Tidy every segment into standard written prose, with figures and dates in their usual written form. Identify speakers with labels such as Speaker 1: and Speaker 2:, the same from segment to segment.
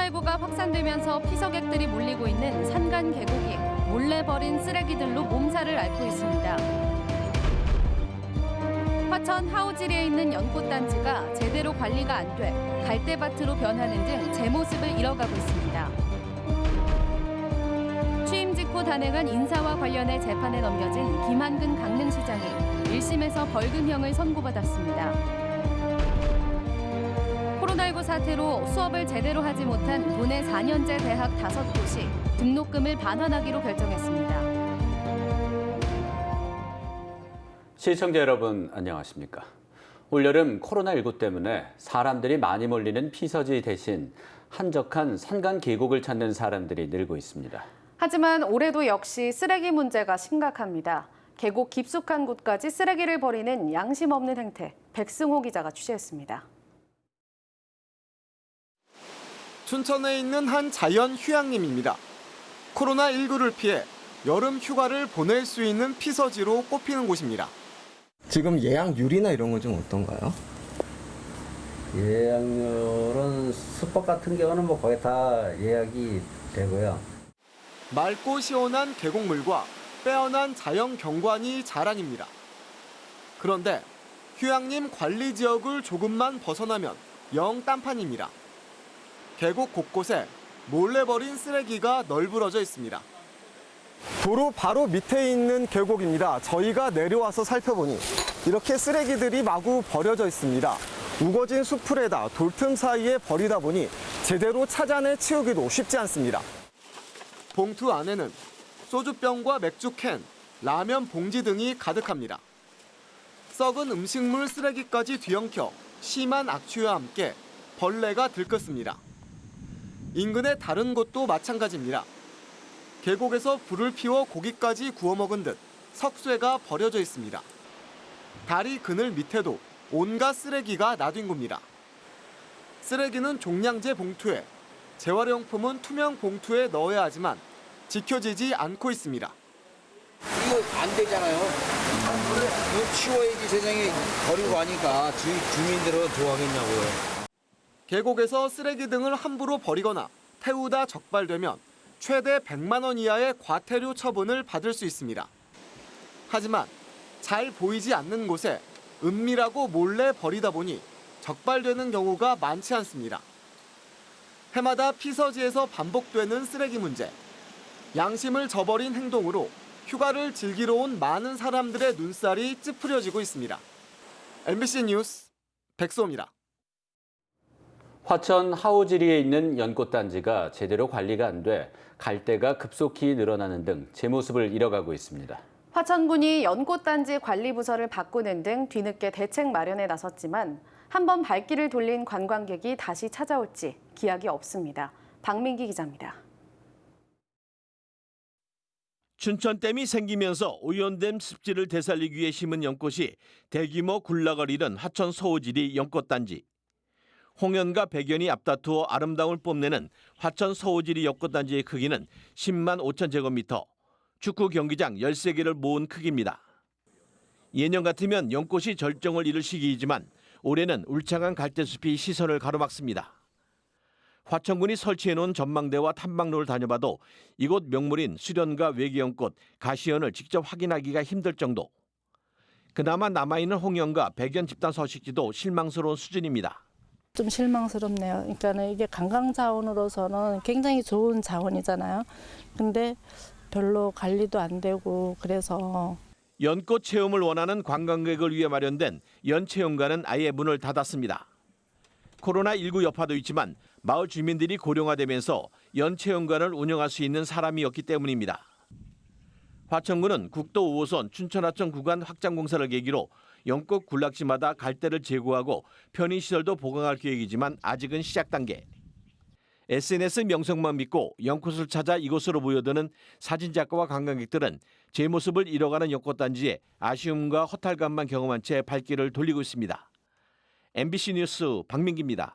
Speaker 1: 코로나19가 확산되면서 피서객들이 몰리고 있는 산간 계곡이 몰래 버린 쓰레기들로 몸살을 앓고 있습니다. 화천 하우지리에 있는 연꽃단지가 제대로 관리가 안 돼 갈대밭으로 변하는 등 제 모습을 잃어가고 있습니다. 취임 직후 단행한 인사와 관련해 재판에 넘겨진 김한근 강릉시장이 1심에서 벌금형을 선고받았습니다. 코로나19 사태로 수업을 제대로 하지 못한 도내 4년제 대학 5곳이 등록금을 반환하기로 결정했습니다.
Speaker 2: 시청자 여러분 안녕하십니까? 올여름 코로나19 때문에 사람들이 많이 몰리는 피서지 대신 한적한 산간 계곡을 찾는 사람들이 늘고 있습니다.
Speaker 1: 하지만 올해도 역시 쓰레기 문제가 심각합니다. 계곡 깊숙한 곳까지 쓰레기를 버리는 양심 없는 행태, 백승호 기자가 취재했습니다.
Speaker 3: 춘천에 있는 한 자연 휴양림입니다. 코로나19를 피해 여름 휴가를 보낼 수 있는 피서지로 꼽히는 곳입니다.
Speaker 4: 지금 예약률이나 이런 건 좀 어떤가요?
Speaker 5: 예약률은 숙박 같은 경우는 뭐 거의 다 예약이 되고요.
Speaker 3: 맑고 시원한 계곡물과 빼어난 자연 경관이 자랑입니다. 그런데 휴양림 관리 지역을 조금만 벗어나면 영 딴판입니다. 계곡 곳곳에 몰래 버린 쓰레기가 널브러져 있습니다. 도로 바로 밑에 있는 계곡입니다. 저희가 내려와서 살펴보니 이렇게 쓰레기들이 마구 버려져 있습니다. 우거진 수풀에다 돌틈 사이에 버리다 보니 제대로 찾아내 치우기도 쉽지 않습니다. 봉투 안에는 소주병과 맥주캔, 라면 봉지 등이 가득합니다. 썩은 음식물 쓰레기까지 뒤엉켜 심한 악취와 함께 벌레가 들끓습니다. 인근의 다른 곳도 마찬가지입니다. 계곡에서 불을 피워 고기까지 구워 먹은 듯 석쇠가 버려져 있습니다. 다리 그늘 밑에도 온갖 쓰레기가 나뉜 겁니다. 쓰레기는 종량제 봉투에, 재활용품은 투명 봉투에 넣어야 하지만 지켜지지 않고 있습니다.
Speaker 6: 이거 안 되잖아요. 이거 치워야지 세상에 버리고 하니까 주민들은 좋아하겠냐고요.
Speaker 3: 계곡에서 쓰레기 등을 함부로 버리거나 태우다 적발되면 최대 100만 원 이하의 과태료 처분을 받을 수 있습니다. 하지만 잘 보이지 않는 곳에 은밀하고 몰래 버리다 보니 적발되는 경우가 많지 않습니다. 해마다 피서지에서 반복되는 쓰레기 문제. 양심을 저버린 행동으로 휴가를 즐기러 온 많은 사람들의 눈살이 찌푸려지고 있습니다. MBC 뉴스 백소입니다.
Speaker 2: 화천 하우지리에 있는 연꽃단지가 제대로 관리가 안 돼 갈대가 급속히 늘어나는 등 제 모습을 잃어가고 있습니다.
Speaker 1: 화천군이 연꽃단지 관리부서를 바꾸는 등 뒤늦게 대책 마련에 나섰지만 한번 발길을 돌린 관광객이 다시 찾아올지 기약이 없습니다. 박민기 기자입니다.
Speaker 7: 춘천댐이 생기면서 오염된 습지를 되살리기 위해 심은 연꽃이 대규모 군락을 잃은 화천 서호지리 연꽃단지. 홍연과 백연이 앞다투어 아름다움을 뽐내는 화천 서호지리 연꽃단지의 크기는 10만 5천 제곱미터, 축구 경기장 13개를 모은 크기입니다. 예년 같으면 연꽃이 절정을 이룰 시기이지만 올해는 울창한 갈대숲이 시선을 가로막습니다. 화천군이 설치해놓은 전망대와 탐방로를 다녀봐도 이곳 명물인 수련과 외계연꽃, 가시연을 직접 확인하기가 힘들 정도. 그나마 남아있는 홍연과 백연 집단 서식지도 실망스러운 수준입니다.
Speaker 8: 좀 실망스럽네요. 그러니까는 이게 관광 자원으로서는 굉장히 좋은 자원이잖아요. 근데 별로 관리도 안 되고 그래서
Speaker 7: 연꽃 체험을 원하는 관광객을 위해 마련된 연체험관은 아예 문을 닫았습니다. 코로나19 여파도 있지만 마을 주민들이 고령화되면서 연체험관을 운영할 수 있는 사람이 없기 때문입니다. 화천군은 국도 5호선 춘천하천 구간 확장 공사를 계기로 연꽃 군락지마다 갈대를 제거하고 편의시설도 보강할 계획이지만 아직은 시작 단계. SNS 명성만 믿고 연꽃을 찾아 이곳으로 모여드는 사진작가와 관광객들은 제 모습을 잃어가는 연꽃단지에 아쉬움과 허탈감만 경험한 채 발길을 돌리고 있습니다. MBC 뉴스 박민기입니다.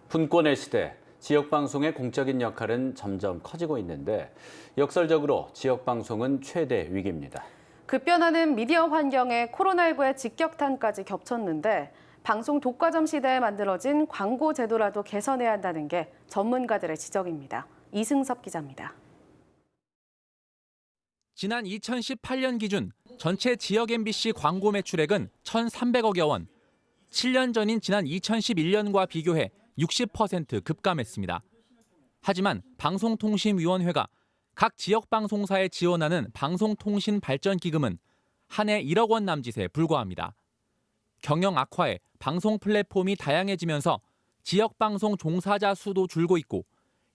Speaker 2: 분권의 시대, 지역방송의 공적인 역할은 점점 커지고 있는데 역설적으로 지역방송은 최대 위기입니다.
Speaker 1: 급변하는 미디어 환경에 코로나19의 직격탄까지 겹쳤는데 방송 독과점 시대에 만들어진 광고 제도라도 개선해야 한다는 게 전문가들의 지적입니다. 이승섭 기자입니다.
Speaker 9: 지난 2018년 기준 전체 지역 MBC 광고 매출액은 1,300억여 원. 7년 전인 지난 2011년과 비교해 60% 급감했습니다. 하지만 방송통신위원회가 각 지역 방송사에 지원하는 방송통신발전기금은 한 해 1억 원 남짓에 불과합니다. 경영 악화에 방송 플랫폼이 다양해지면서 지역 방송 종사자 수도 줄고 있고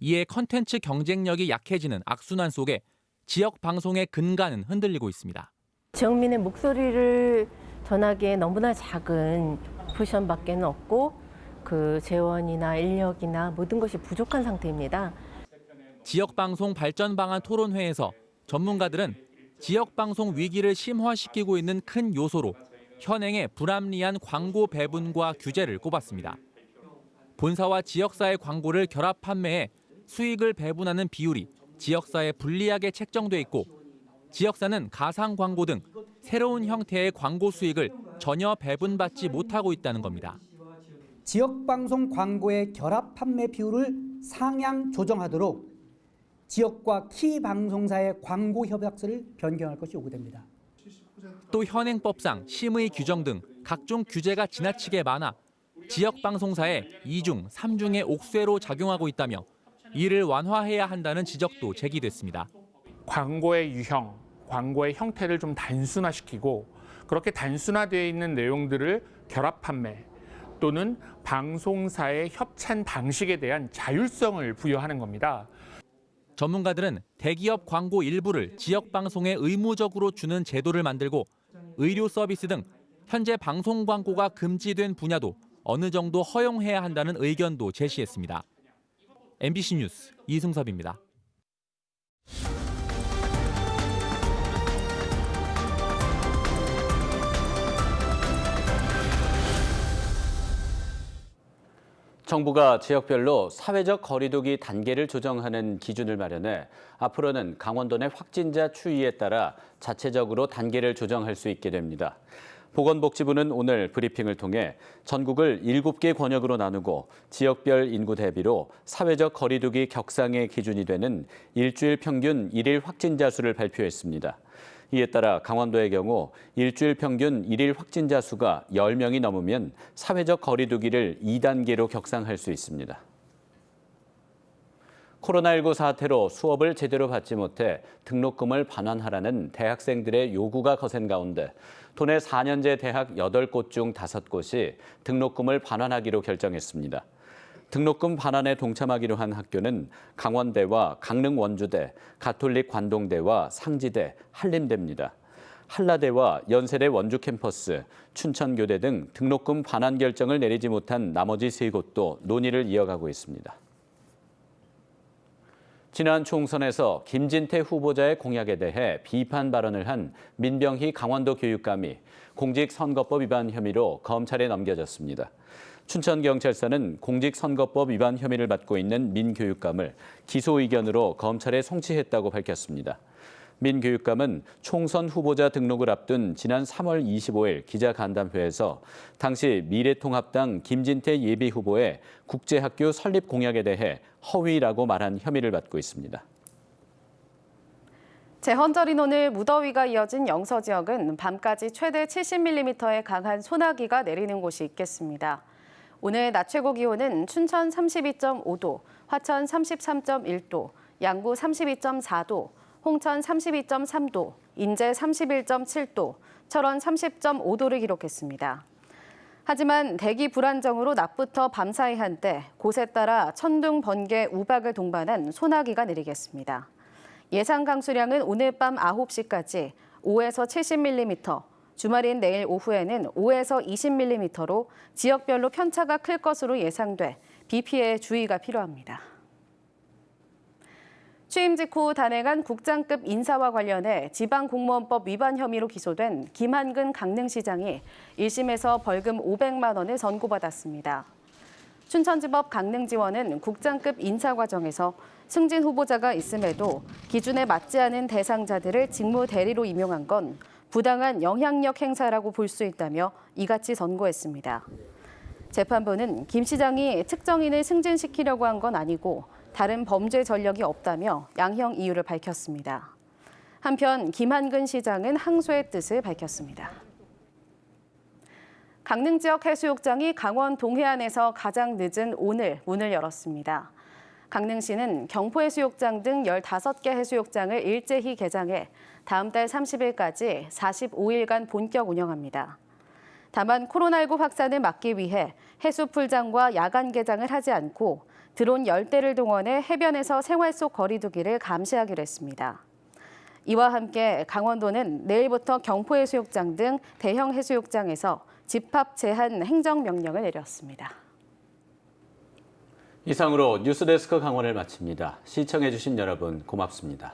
Speaker 9: 이에 컨텐츠 경쟁력이 약해지는 악순환 속에 지역 방송의 근간은 흔들리고 있습니다.
Speaker 10: 지역민의 목소리를 전하기에 너무나 작은 포션밖에 없고 그 재원이나 인력이나 모든 것이 부족한 상태입니다.
Speaker 9: 지역 방송 발전 방안 토론회에서 전문가들은 지역 방송 위기를 심화시키고 있는 큰 요소로 현행의 불합리한 광고 배분과 규제를 꼽았습니다. 본사와 지역사의 광고를 결합 판매해 수익을 배분하는 비율이 지역사에 불리하게 책정돼 있고 지역사는 가상 광고 등 새로운 형태의 광고 수익을 전혀 배분받지 못하고 있다는 겁니다.
Speaker 11: 지역방송 광고의 결합 판매 비율을 상향 조정하도록 지역과 키 방송사의 광고 협약서를 변경할 것이 요구됩니다.
Speaker 9: 또 현행법상 심의 규정 등 각종 규제가 지나치게 많아 지역 방송사에 2중, 3중의 옥쇠로 작용하고 있다며 이를 완화해야 한다는 지적도 제기됐습니다.
Speaker 12: 광고의 유형, 광고의 형태를 좀 단순화시키고 그렇게 단순화되어 있는 내용들을 결합 판매 또는 방송사의 협찬 방식에 대한 자율성을 부여하는 겁니다.
Speaker 9: 전문가들은 대기업 광고 일부를 지역 방송에 의무적으로 주는 제도를 만들고 의료 서비스 등 현재 방송 광고가 금지된 분야도 어느 정도 허용해야 한다는 의견도 제시했습니다. MBC 뉴스 이승섭입니다.
Speaker 2: 정부가 지역별로 사회적 거리두기 단계를 조정하는 기준을 마련해 앞으로는 강원도 내 확진자 추이에 따라 자체적으로 단계를 조정할 수 있게 됩니다. 보건복지부는 오늘 브리핑을 통해 전국을 7개 권역으로 나누고 지역별 인구 대비로 사회적 거리두기 격상의 기준이 되는 일주일 평균 1일 확진자 수를 발표했습니다. 이에 따라 강원도의 경우 일주일 평균 1일 확진자 수가 10명이 넘으면 사회적 거리두기를 2단계로 격상할 수 있습니다. 코로나19 사태로 수업을 제대로 받지 못해 등록금을 반환하라는 대학생들의 요구가 거센 가운데 도내 4년제 대학 8곳 중 5곳이 등록금을 반환하기로 결정했습니다. 등록금 반환에 동참하기로 한 학교는 강원대와 강릉 원주대, 가톨릭 관동대와 상지대, 한림대입니다. 한라대와 연세대 원주 캠퍼스, 춘천교대 등 등록금 반환 결정을 내리지 못한 나머지 3곳도 논의를 이어가고 있습니다. 지난 총선에서 김진태 후보자의 공약에 대해 비판 발언을 한 민병희 강원도 교육감이 공직선거법 위반 혐의로 검찰에 넘겨졌습니다. 춘천경찰서는 공직선거법 위반 혐의를 받고 있는 민 교육감을 기소 의견으로 검찰에 송치했다고 밝혔습니다. 민 교육감은 총선 후보자 등록을 앞둔 지난 3월 25일 기자간담회에서 당시 미래통합당 김진태 예비후보의 국제학교 설립 공약에 대해 허위라고 말한 혐의를 받고 있습니다.
Speaker 1: 제헌절인 오늘 무더위가 이어진 영서 지역은 밤까지 최대 70mm의 강한 소나기가 내리는 곳이 있겠습니다. 오늘 낮 최고 기온은 춘천 32.5도, 화천 33.1도, 양구 32.4도, 홍천 32.3도, 인제 31.7도, 철원 30.5도를 기록했습니다. 하지만 대기 불안정으로 낮부터 밤사이 한때 곳에 따라 천둥, 번개, 우박을 동반한 소나기가 내리겠습니다. 예상 강수량은 오늘 밤 9시까지 5에서 70mm, 주말인 내일 오후에는 5에서 20mm로 지역별로 편차가 클 것으로 예상돼 비 피해에 주의가 필요합니다. 취임 직후 단행한 국장급 인사와 관련해 지방공무원법 위반 혐의로 기소된 김한근 강릉시장이 1심에서 벌금 500만 원을 선고받았습니다. 춘천지법 강릉지원은 국장급 인사 과정에서 승진 후보자가 있음에도 기준에 맞지 않은 대상자들을 직무 대리로 임용한 건 부당한 영향력 행사라고 볼 수 있다며 이같이 선고했습니다. 재판부는 김 시장이 특정인을 승진시키려고 한 건 아니고 다른 범죄 전력이 없다며 양형 이유를 밝혔습니다. 한편 김한근 시장은 항소의 뜻을 밝혔습니다. 강릉 지역 해수욕장이 강원 동해안에서 가장 늦은 오늘 문을 열었습니다. 강릉시는 경포해수욕장 등 15개 해수욕장을 일제히 개장해 다음 달 30일까지 45일간 본격 운영합니다. 다만 코로나19 확산을 막기 위해 해수풀장과 야간 개장을 하지 않고 드론 10대를 동원해 해변에서 생활 속 거리 두기를 감시하기로 했습니다. 이와 함께 강원도는 내일부터 경포해수욕장 등 대형 해수욕장에서 집합 제한 행정명령을 내렸습니다.
Speaker 2: 이상으로 뉴스데스크 강원을 마칩니다. 시청해주신 여러분 고맙습니다.